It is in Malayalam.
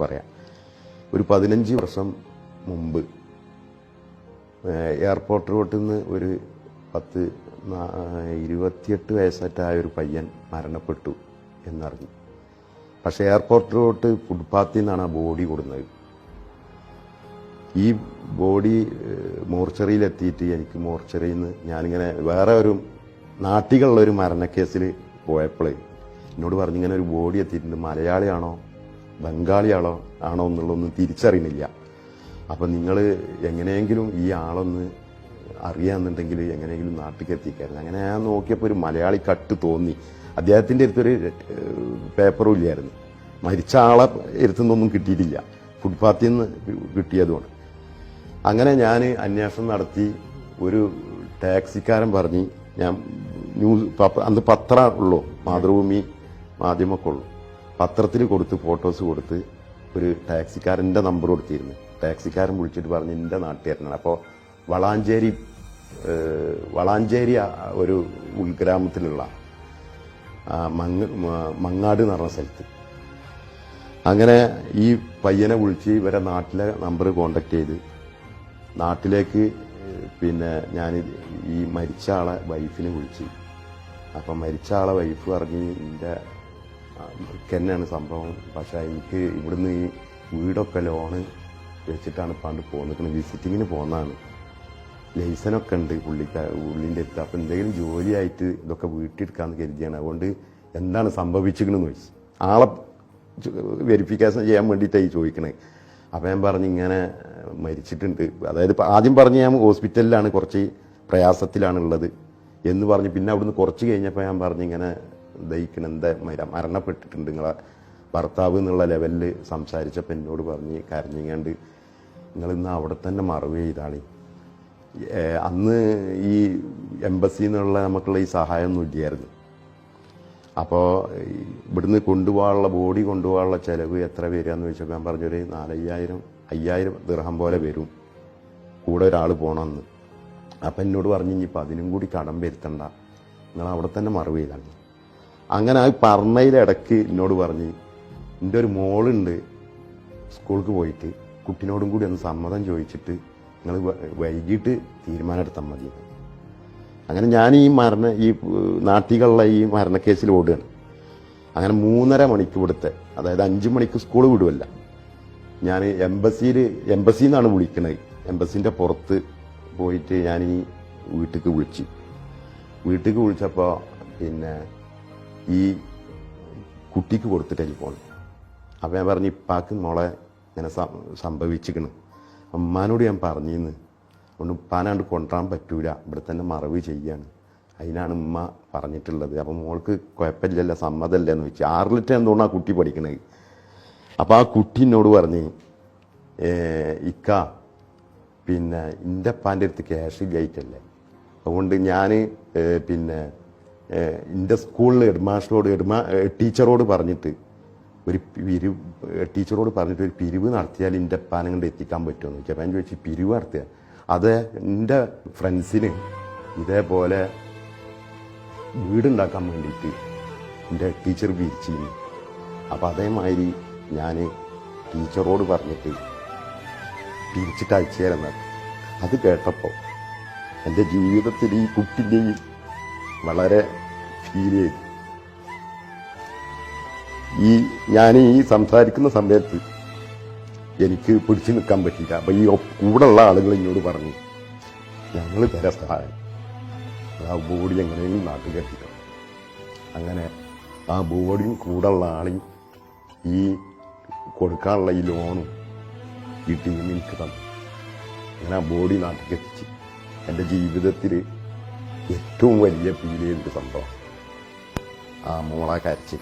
പറയാം. ഒരു 15 വർഷം മുമ്പ് എയർപോർട്ട് റോട്ടിൽ നിന്ന് ഒരു 28 വയസ്സായ ഒരു പയ്യൻ മരണപ്പെട്ടു എന്നറിഞ്ഞു. പക്ഷെ എയർപോർട്ട് റോഡ് ഫുട്പാത്തിൽ നിന്നാണ് ആ ബോഡി കൊടുന്നത്. ഈ ബോഡി മോർച്ചറിയിലെത്തിയിട്ട് എനിക്ക് മോർച്ചറിയിൽ നിന്ന് ഞാനിങ്ങനെ വേറെ ഒരു നാട്ടിലുള്ള ഒരു മരണക്കേസിൽ പോയപ്പോൾ എന്നോട് പറഞ്ഞിങ്ങനെ ഒരു ബോഡി എത്തിയിട്ടുണ്ട്, മലയാളിയാണോ ബംഗാളിയാണോ എന്നുള്ളതൊന്നും തിരിച്ചറിയുന്നില്ല. അപ്പം നിങ്ങൾ എങ്ങനെയെങ്കിലും ഈ ആളൊന്ന് അറിയാമെന്നുണ്ടെങ്കിൽ എങ്ങനെയെങ്കിലും നാട്ടിലേക്ക് എത്തിക്കായിരുന്നു. അങ്ങനെ ഞാൻ നോക്കിയപ്പോൾ ഒരു മലയാളി കട്ട് തോന്നി. അദ്ദേഹത്തിൻ്റെ അടുത്തൊരു പേപ്പറും ഇല്ലായിരുന്നു. മരിച്ച ആളെ അടുത്തുനിന്നൊന്നും കിട്ടിയിട്ടില്ല, ഫുട്പാത്തിൽ നിന്ന് കിട്ടിയതുകൊണ്ട്. അങ്ങനെ ഞാൻ അന്വേഷണം നടത്തി. ഒരു ടാക്സിക്കാരൻ പറഞ്ഞ് ഞാൻ അന്ന് പത്രം ഉള്ളൂ, മാതൃഭൂമി മാധ്യമമൊക്കെ ഉള്ളൂ. പത്രത്തിൽ കൊടുത്ത് ഫോട്ടോസ് കൊടുത്ത് ഒരു ടാക്സിക്കാരൻ്റെ നമ്പർ കൊടുത്തിരുന്നു. ടാക്സിക്കാരൻ വിളിച്ചിട്ട് പറഞ്ഞ് എൻ്റെ നാട്ടുകാരനാണ്. അപ്പോൾ വളാഞ്ചേരി ഒരു ഉൾഗ്രാമത്തിലുള്ള മങ്ങാട് എന്ന് പറഞ്ഞ സ്ഥലത്ത്. അങ്ങനെ ഈ പയ്യനെ വിളിച്ച് ഇവരെ നാട്ടിലെ നമ്പർ കോണ്ടാക്ട് ചെയ്ത് നാട്ടിലേക്ക് പിന്നെ ഞാൻ ഈ മരിച്ച ആളെ വൈഫിനെ വിളിച്ച്. അപ്പം മരിച്ച ആളെ വൈഫ് പറഞ്ഞ് എൻ്റെ തന്നെയാണ് സംഭവം, പക്ഷേ എനിക്ക് ഇവിടുന്ന് ഈ വീടൊക്കെ ലോണ് വെച്ചിട്ടാണ് പണ്ട് പോകുന്നത്, വിസിറ്റിങ്ങിന് പോകുന്നതാണ്, ലൈസനൊക്കെ ഉണ്ട് പുള്ളിൻ്റെ അടുത്ത്. അപ്പം എന്തെങ്കിലും ജോലിയായിട്ട് ഇതൊക്കെ വീട്ടിലെടുക്കാമെന്ന് കരുതിയാണ്. അതുകൊണ്ട് എന്താണ് സംഭവിച്ചിരിക്കണമെന്ന് ചോദിച്ചു. ആളെ വെരിഫിക്കേഷൻ ചെയ്യാൻ വേണ്ടിയിട്ടായി ചോദിക്കണേ. അപ്പം ഞാൻ പറഞ്ഞ് ഇങ്ങനെ മരിച്ചിട്ടുണ്ട്. അതായത് ആദ്യം പറഞ്ഞ് ഞാൻ ഹോസ്പിറ്റലിലാണ്, കുറച്ച് പ്രയാസത്തിലാണുള്ളത് എന്ന് പറഞ്ഞ്. പിന്നെ അവിടുന്ന് കുറച്ച് കഴിഞ്ഞപ്പോൾ ഞാൻ പറഞ്ഞ് ഇങ്ങനെ ദഹിക്കണം, എന്താ മരണപ്പെട്ടിട്ടുണ്ട് നിങ്ങളെ ഭർത്താവ് എന്നുള്ള ലെവലിൽ സംസാരിച്ചപ്പോൾ എന്നോട് പറഞ്ഞ് കരഞ്ഞിങ്ങാണ്ട് നിങ്ങളിന്ന് അവിടെ തന്നെ മറവ് ചെയ്താണ്. അന്ന് ഈ എംബസിയിൽ നിന്നുള്ള നമുക്കുള്ള ഈ സഹായമൊന്നും ഇല്ലായിരുന്നു. അപ്പോൾ ഇവിടുന്ന് കൊണ്ടുപോകാനുള്ള ബോഡി കൊണ്ടുപോകാനുള്ള ചിലവ് എത്ര വരികയെന്ന് ചോദിച്ചപ്പോൾ ഞാൻ പറഞ്ഞൊരു 4,000-5,000 ദിർഹം പോലെ വരും, കൂടെ ഒരാൾ പോകണമെന്ന്. അപ്പം എന്നോട് പറഞ്ഞ് ഇനിയിപ്പോൾ അതിനും കൂടി കടം വരുത്തണ്ട, നിങ്ങൾ അവിടെ തന്നെ മറവ് ചെയ്താണ്. അങ്ങനെ ആ പറഞ്ഞതിലിടയ്ക്ക് എന്നോട് പറഞ്ഞ് എൻ്റെ ഒരു മോളുണ്ട് സ്കൂൾക്ക് പോയിട്ട്, കുട്ടിനോടും കൂടി ഒന്ന് സമ്മതം ചോദിച്ചിട്ട് നിങ്ങൾ വൈകിട്ട് തീരുമാനം എടുത്താൽ മതി. അങ്ങനെ ഞാൻ ഈ നാട്ടിലുള്ള ഈ മരണക്കേസിൽ ഓടുകയാണ്. അങ്ങനെ 3:30 മണിക്ക് ഇവിടുത്തെ, അതായത് 5 മണിക്ക് സ്കൂൾ വിടുമല്ല, ഞാൻ എംബസിയിൽ നിന്നാണ് വിളിക്കണത്. എംബസിൻ്റെ പുറത്ത് പോയിട്ട് ഞാൻ ഈ വീട്ടിലേക്ക് വിളിച്ചപ്പോൾ പിന്നെ ഈ കുട്ടിക്ക് കൊടുത്ത് ടെലിഫോൺ. അപ്പം ഞാൻ പറഞ്ഞു ഇപ്പാക്ക് മോളെ ഇങ്ങനെ സംഭവിച്ചിരിക്കണം, അമ്മാനോട് ഞാൻ പറഞ്ഞിന്ന്, അതുകൊണ്ട് ഉപ്പാനാണ്ട് കൊണ്ടുവരാൻ പറ്റൂല, ഇവിടെ തന്നെ മറവ് ചെയ്യാണ്, അതിനാണ് ഉമ്മ പറഞ്ഞിട്ടുള്ളത്. അപ്പം മോൾക്ക് കുഴപ്പമില്ലല്ലോ, സമ്മതമല്ലേ എന്ന് വെച്ച്. 6 എന്തുകൊണ്ടാണ് ആ കുട്ടി പഠിക്കണത്. അപ്പം ആ കുട്ടി എന്നോട് പറഞ്ഞ് ഇക്ക പിന്നെ എൻ്റെ അപ്പാൻ്റെ അടുത്ത് ക്യാഷ് ഇല്ലായിട്ടല്ലേ, അതുകൊണ്ട് ഞാൻ പിന്നെ എൻ്റെ സ്കൂളിൽ ടീച്ചറോട് പറഞ്ഞിട്ട് ഒരു പിരിവ് നടത്തിയാൽ എൻ്റെ അപ്പാനെ കൊണ്ട് എത്തിക്കാൻ പറ്റുമെന്ന് ചോദിച്ചാൽ ഞാൻ ചോദിച്ചു പിരിവ് നടത്തുക? അത് എൻ്റെ ഫ്രണ്ട്സിന് ഇതേപോലെ വീടുണ്ടാക്കാൻ വേണ്ടിയിട്ട് എൻ്റെ ടീച്ചർ പിരിച്ചിരുന്നു. അപ്പം അതേമാതിരി ഞാൻ ടീച്ചറോട് പറഞ്ഞിട്ട് പിരിച്ചിട്ട് അയച്ചു തരുന്നത്. അത് കേട്ടപ്പോൾ എൻ്റെ ജീവിതത്തിൽ ഈ കുട്ടിൻ്റെയും വളരെ ഫീൽ ചെയ്തു. ഞാൻ ഈ സംസാരിക്കുന്ന സമയത്ത് എനിക്ക് പിടിച്ചു നിൽക്കാൻ പറ്റില്ല. അപ്പം ഈ കൂടെയുള്ള ആളുകൾ എന്നോട് പറഞ്ഞു ഞങ്ങൾ തരാം സഹായം, ആ ബോഡി എങ്ങനെയെങ്കിലും നാട്ടിൽ കെട്ടിക്കണം. അങ്ങനെ ആ ബോഡിയും കൂടെയുള്ള ആളെയും ഈ കൊടുക്കാനുള്ള ഈ ലോണും ഈ ടീം എനിക്ക് തന്നു. അങ്ങനെ ആ ബോഡി നാട്ടിൽ എത്തിച്ച് എൻ്റെ ജീവിതത്തിൽ ഏറ്റവും വലിയ ഫീൽ ചെയ്തൊരു സംഭവം ആ മോളെ കരച്ചിൽ.